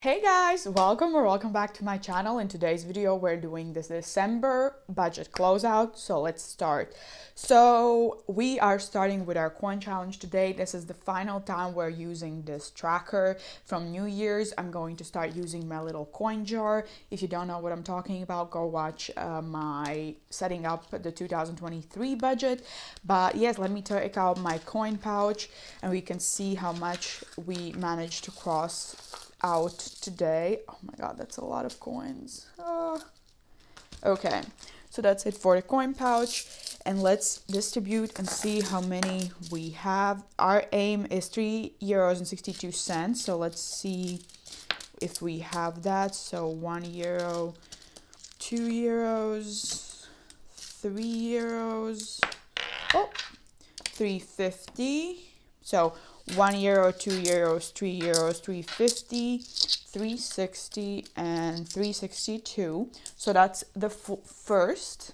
Hey guys, welcome back to my channel. In today's video, we're doing this December budget closeout. So let's start. So we are starting with our coin challenge today. This is the final time we're using this tracker. From New Year's, I'm going to start using my little coin jar. If you don't know what I'm talking about, go watch my setting up the 2023 budget. But yes, let me take out my coin pouch and we can see how much we managed to cross out today. Oh my god, that's a lot of coins. Okay, so that's it for the coin pouch, and let's distribute and see how many we have. Our aim is €3.62, so let's see if we have that. So €1, €2, €3, oh, 3.50. So €1, €2, €3, 3.50, 3.60, and 3.62. So that's the first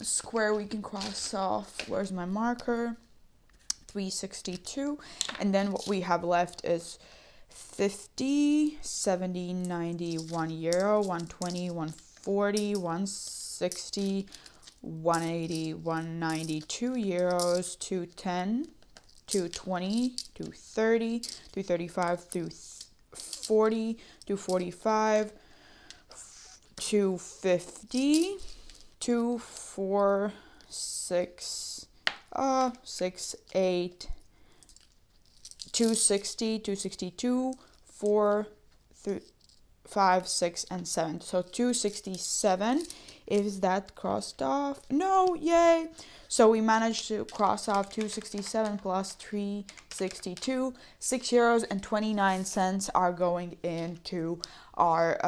square we can cross off. Where's my marker? 3.62. And then what we have left is 50, 70, 90, €1, 120, 140, 160, 180, 190, €2, 210, 220, 230, 235, 240, 245, 250, 246, 8, 260, 262, 4, 5, 6, and 7. So 267. Is that crossed off? No, yay! So we managed to cross off 267 plus 362. €6.29 are going into our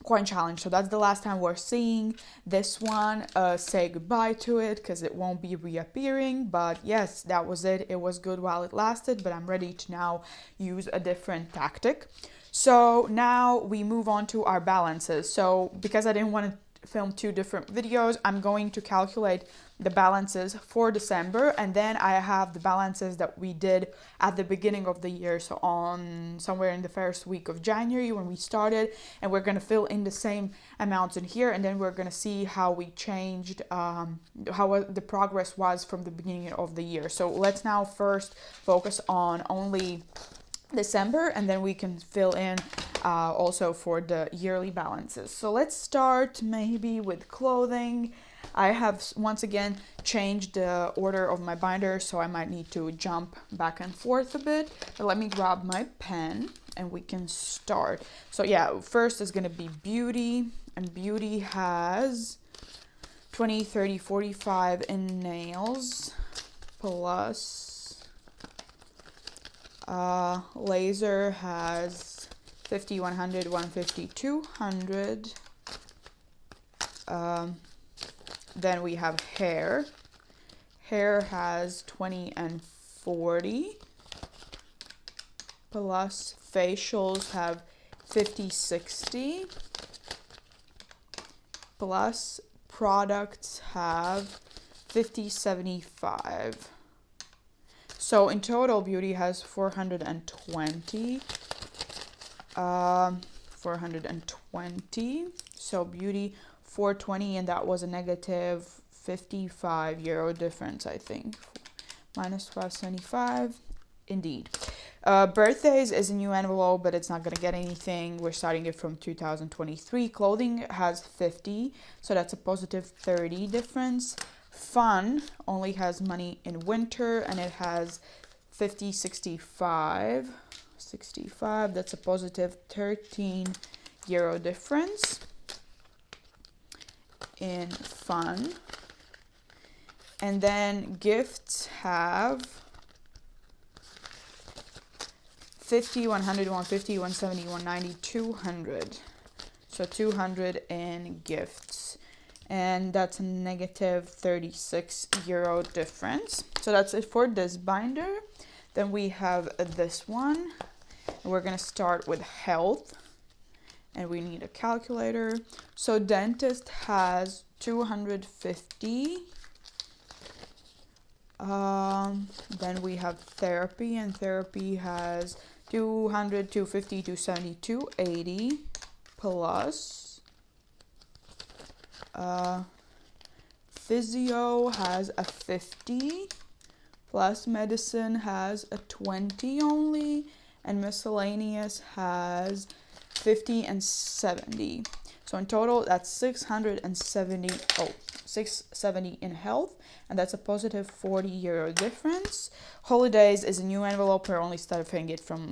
coin challenge. So that's the last time we're seeing this one. Say goodbye to it because it won't be reappearing. But yes, that was it. It was good while it lasted, but I'm ready to now use a different tactic. So now we move on to our balances. So because I didn't want to film two different videos, I'm going to calculate the balances for December, and then I have the balances that we did at the beginning of the year, so on somewhere in the first week of January when we started, and we're going to fill in the same amounts in here, and then we're going to see how we changed, how the progress was from the beginning of the year. So let's now first focus on only December, and then we can fill in also for the yearly balances. So let's start maybe with clothing. I have once again changed the order of my binder, so I might need to jump back and forth a bit. But let me grab my pen and we can start. So yeah, first is going to be beauty, and beauty has 20, 30, 45 in nails, plus laser has 50, 100, 150, 200. Then we have hair. Hair has 20 and 40. Plus facials have 50, 60. Plus products have 50, 75. So in total, beauty has 420. 420. So beauty 420, and that was a negative €55 difference, I think. Minus 575. Indeed. Birthdays is a new envelope, but it's not going to get anything. We're starting it from 2023. Clothing has 50, so that's a positive 30 difference. Fun only has money in winter, and it has 50, 65. 65, that's a positive €13 difference in fun. And then gifts have 50, 100, 150, 170, 190, 200. So 200 in gifts. And that's a negative €36 difference. So that's it for this binder. Then we have this one. And we're going to start with health. And we need a calculator. So dentist has 250. Then we have therapy, and therapy has 200, 250, 270, 280 plus physio has a 50 plus medicine has a 20 only, and miscellaneous has 50 and 70. So in total, that's 670 in health, and that's a positive 40 euro difference. Holidays is a new envelope. We're only stuffing it from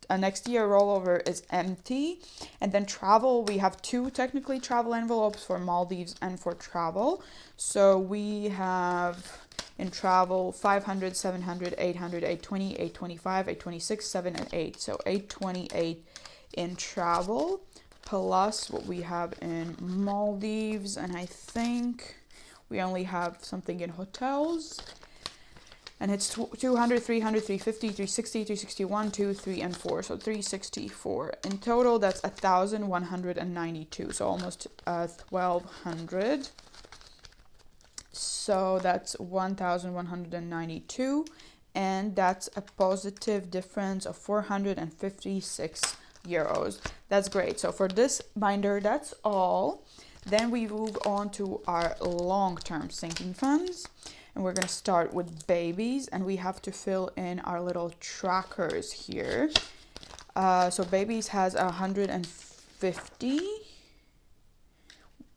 next year. Rollover is empty. And then travel, we have two technically travel envelopes for Maldives and for travel. So we have in travel 500, 700, 800, 820, 825, 826, 7 and 8. So 828 in travel plus what we have in Maldives, and I think we only have something in hotels, and it's 200, 300, 350, 360, 361, 2, 3 and 4, so 364 in total. That's 1,192, so almost 1,200. So that's 1,192, and that's a positive difference of 456 euros. That's great. So for this binder, that's all. Then we move on to our long-term sinking funds, and we're going to start with babies, and we have to fill in our little trackers here. So babies has 150,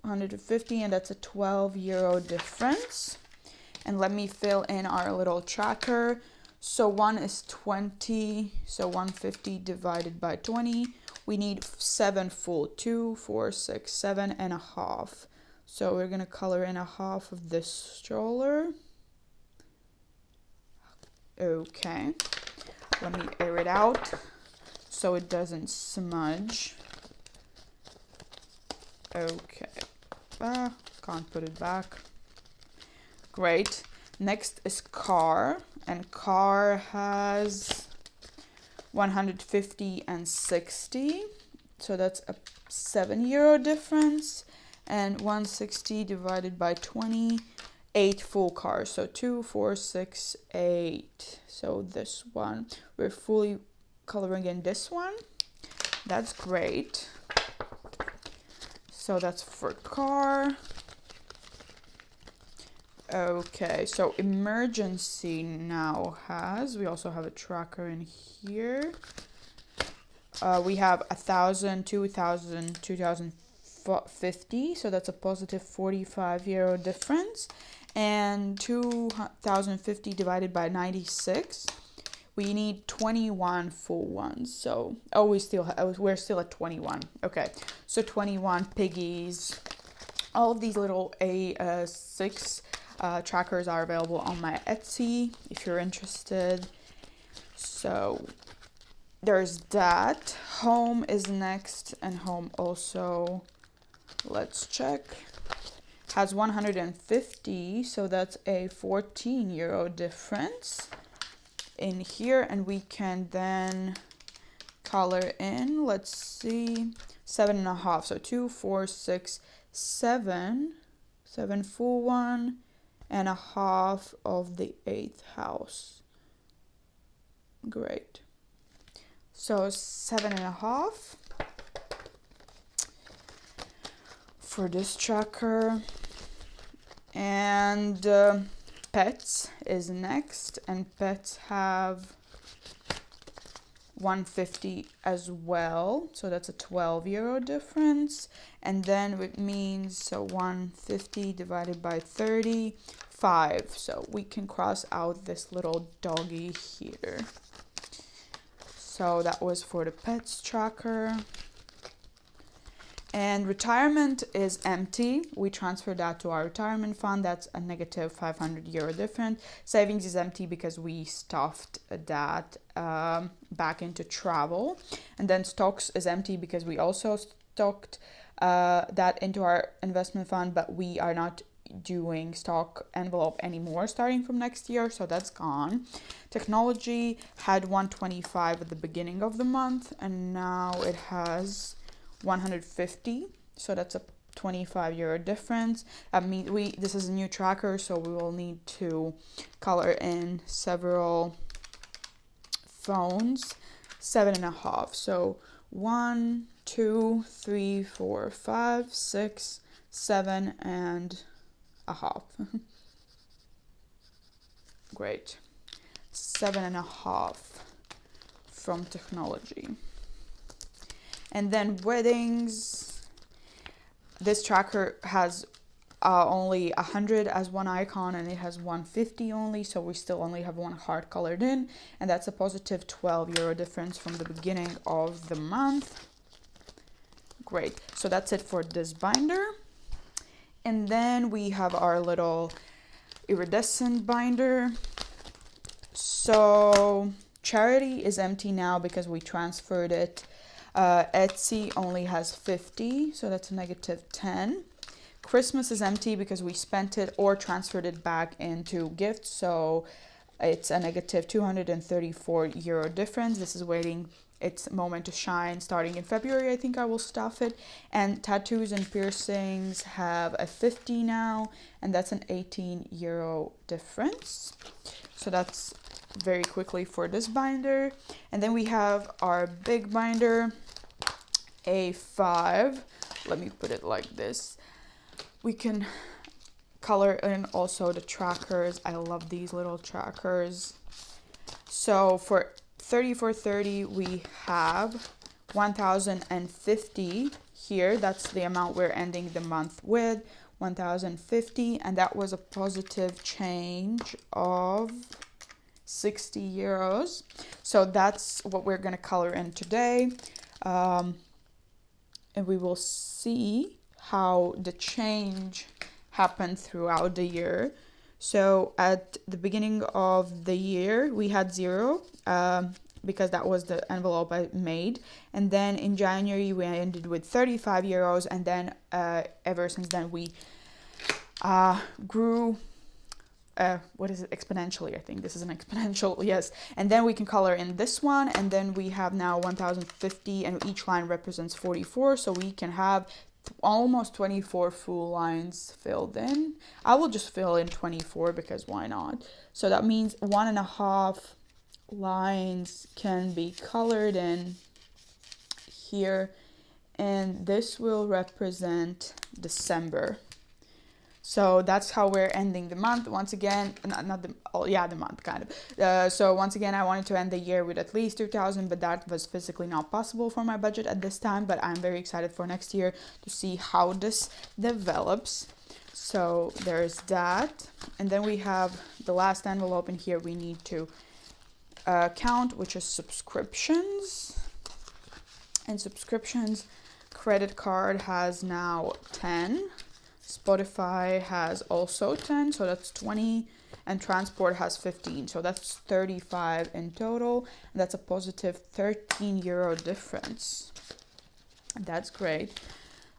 and that's a 12 euro difference. And let me fill in our little tracker. So one is 20, so 150 divided by 20. We need 7 full, 2, 4, 6, 7 and a half. So we're gonna color in a half of this stroller. Okay, let me air it out so it doesn't smudge. Okay, can't put it back. Great. Next is car, and car has 150 and 60, so that's a 7 euro difference, and 160 divided by 20, 8 full cars, so 2, 4, 6, 8. So this one, we're fully coloring in this one. That's great. So that's for car. Okay, so emergency now has, we also have a tracker in here. We have 1,000, 2,000, 2,050, so that's a positive 45 euro difference. And 2,050 divided by 96, we need 21 full ones. So, we're still at 21. Okay, so 21 piggies. All of these little A6 trackers are available on my Etsy if you're interested. So there's that. Home is next, and home also, let's check, has 150, so that's a 14 euro difference in here, and we can then color in, let's see, 7.5, so 2, 4, 6, 7 full one and a half of the 8th house. Great. So 7.5 for this tracker. And pets is next, and pets have 150 as well, so that's a 12 euro difference. And then it means, so 150 divided by 35, so we can cross out this little doggy here. So that was for the pets tracker. And retirement is empty. We transferred that to our retirement fund. That's a negative 500 euro difference. Savings is empty because we stuffed that back into travel. And then stocks is empty because we also stocked that into our investment fund, but we are not doing stock envelope anymore starting from next year, so that's gone. Technology had 125 at the beginning of the month, and now it has 150, so that's a 25 euro difference. I mean, this is a new tracker, so we will need to color in several phones. 7.5. So 1, 2, 3, 4, 5, 6, 7.5. Great. 7.5 from technology. And then weddings. This tracker has only 100 as one icon, and it has 150 only, so we still only have one heart colored in, and that's a positive 12 euro difference from the beginning of the month. Great. So that's it for this binder. And then we have our little iridescent binder. So charity is empty now because we transferred it. Etsy only has 50, so that's a negative 10. Christmas is empty because we spent it or transferred it back into gifts, so it's a negative 234 euro difference. This is waiting its moment to shine starting in February. I think I will stuff it. And tattoos and piercings have a 50 now, and that's an 18 euro difference. So that's very quickly for this binder. And then we have our big binder, A5. Let me put it like this. We can color in also the trackers. I love these little trackers. So for 3430 we have 1050 here. That's the amount we're ending the month with, 1050, and that was a positive change of 60 euros. So that's what we're going to color in today, and we will see how the change happened throughout the year. So at the beginning of the year we had 0, because that was the envelope I made, and then in January we ended with 35 euros, and then ever since then we grew what is it, exponentially. I think this is an exponential, yes. And then we can color in this one, and then we have now 1050, and each line represents 44, so we can have almost 24 full lines filled in. I will just fill in 24 because why not? So that means 1.5 lines can be colored in here, and this will represent December. So that's how we're ending the month. Once again, the month kind of. So once again, I wanted to end the year with at least 2,000, but that was physically not possible for my budget at this time. But I'm very excited for next year to see how this develops. So there's that. And then we have the last envelope in here we need to count, which is subscriptions. And subscriptions, credit card has now 10. Spotify has also 10, so that's 20, and transport has 15, so that's 35 in total, and that's a positive 13 euro difference. That's great.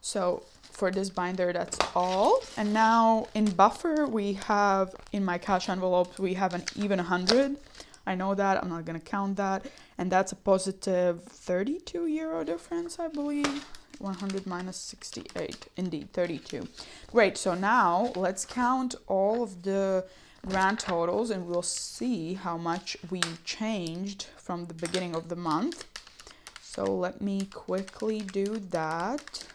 So for this binder, that's all. And now in buffer, we have, in my cash envelopes, we have an even 100. I know that, I'm not gonna count that, and that's a positive 32 euro difference, I believe. 100 minus 68, indeed 32. Great, so now let's count all of the grand totals and we'll see how much we changed from the beginning of the month. So let me quickly do that.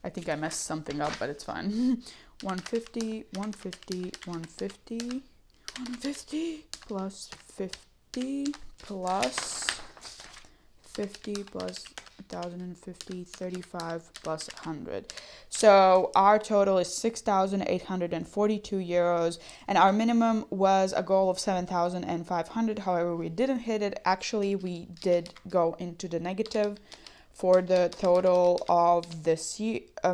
I think I messed something up, but it's fine. 150, 150, 150. 150 plus 50 plus 50 plus 1,050, 35 plus 100. So our total is 6,842 euros, and our minimum was a goal of 7,500. However, we didn't hit it. Actually, we did go into the negative for the total of this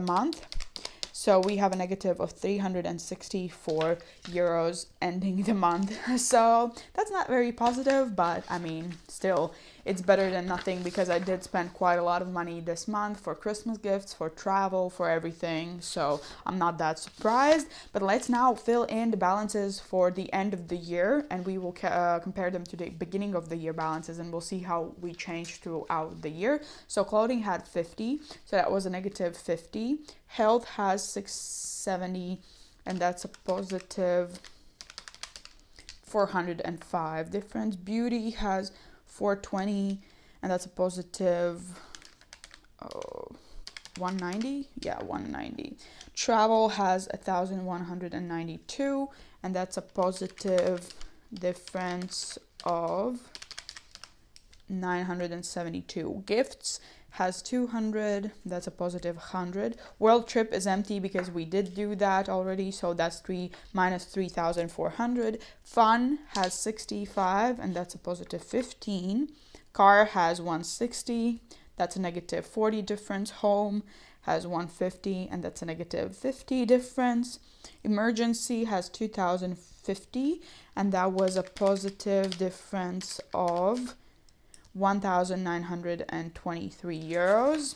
month. So we have a negative of 364 euros ending the month. So that's not very positive, but I mean, still, it's better than nothing because I did spend quite a lot of money this month for Christmas gifts, for travel, for everything. So I'm not that surprised. But let's now fill in the balances for the end of the year, and we will compare them to the beginning of the year balances, and we'll see how we changed throughout the year. So clothing had 50, so that was a negative 50. Health has 670 and that's a positive 405 difference. Beauty has 420, and that's a positive 190. Yeah, 190. Travel has 1192, and that's a positive difference of 972. Gifts has 200, that's a positive 100. World trip is empty because we did do that already, so that's 3 minus 3400. Fun has 65, and that's a positive 15. Car has 160, that's a negative 40 difference. Home has 150, and that's a negative 50 difference. Emergency has 2050, and that was a positive difference of 1,923 euros.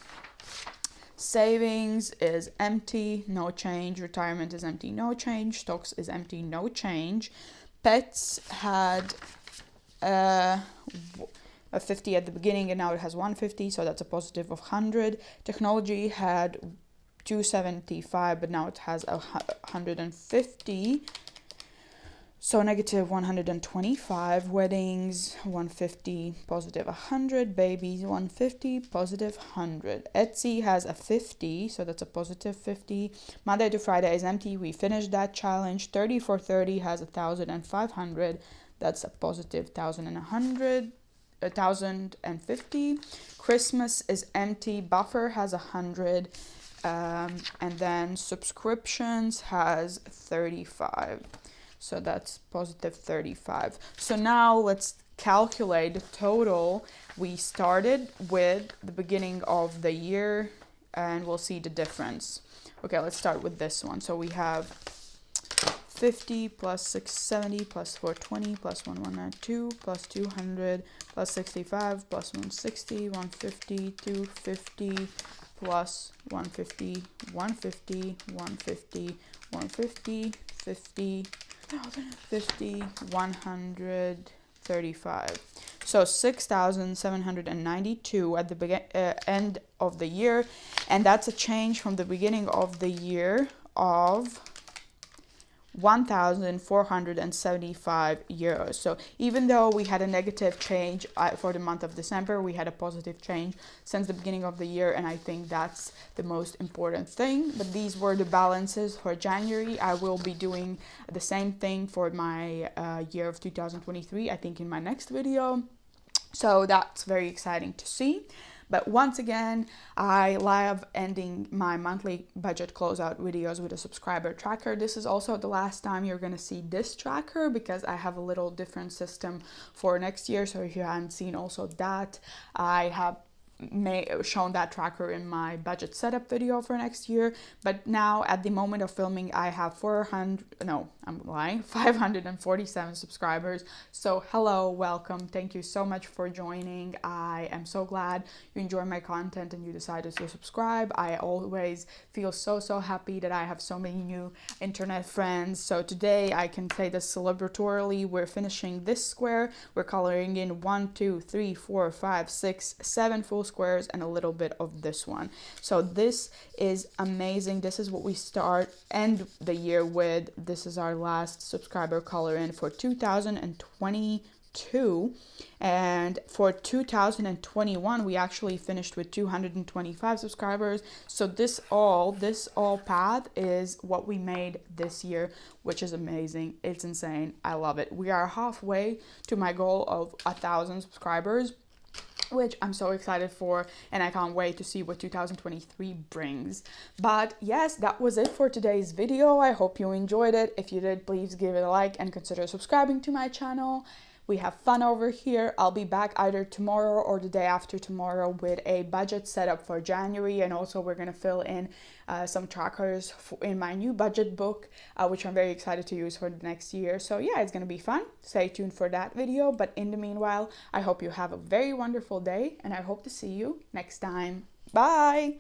Savings is empty, no change. Retirement is empty, no change. Stocks is empty, no change. Pets had a 50 at the beginning, and now it has 150, so that's a positive of 100. Technology had 275, but now it has 150. So negative 125. Weddings 150, positive 100. Babies 150, positive 100. Etsy has a 50, so that's a positive 50. Monday to Friday is empty. We finished that challenge. 30 for 30 has 1,500. That's a positive 1,100. 1,050. Christmas is empty. Buffer has 100. And then subscriptions has 35. So that's positive 35. So now let's calculate the total. We started with the beginning of the year, and we'll see the difference. Okay, let's start with this one. So we have 50 plus 670 plus 420 plus 1192 plus 200 plus 65 plus 160, 150, 250 plus 150, 150, 150, 150, 50, 50, 135. So 6,792 at the end of the year, and that's a change from the beginning of the year of 1,475 euros. So even though we had a negative change for the month of December, we had a positive change since the beginning of the year, and I think that's the most important thing. But these were the balances for January. I will be doing the same thing for my year of 2023, I think, in my next video. So that's very exciting to see. But once again, I love ending my monthly budget closeout videos with a subscriber tracker. This is also the last time you're going to see this tracker, because I have a little different system for next year. So if you haven't seen also that, I have shown that tracker in my budget setup video for next year. But now at the moment of filming, I have 547 subscribers. So hello, welcome, thank you so much for joining. I am so glad you enjoy my content and you decided to subscribe. I always feel so happy that I have so many new internet friends. So today I can say this celebratorily, we're finishing this square. We're coloring in 1, 2, 3, 4, 5, 6, 7 full squares and a little bit of this one. So this is amazing. This is what we end the year with. This is our last subscriber color in for 2022, and for 2021 we actually finished with 225 subscribers. So this all path is what we made this year, which is amazing. It's insane. I love it. We are halfway to my goal of 1,000 subscribers, which I'm so excited for, and I can't wait to see what 2023 brings. But yes, that was it for today's video. I hope you enjoyed it. If you did, please give it a like and consider subscribing to my channel. We have fun over here. I'll be back either tomorrow or the day after tomorrow with a budget setup for January, and also we're going to fill in some trackers in my new budget book, which I'm very excited to use for the next year. So yeah, it's going to be fun. Stay tuned for that video. But in the meanwhile, I hope you have a very wonderful day, and I hope to see you next time. Bye!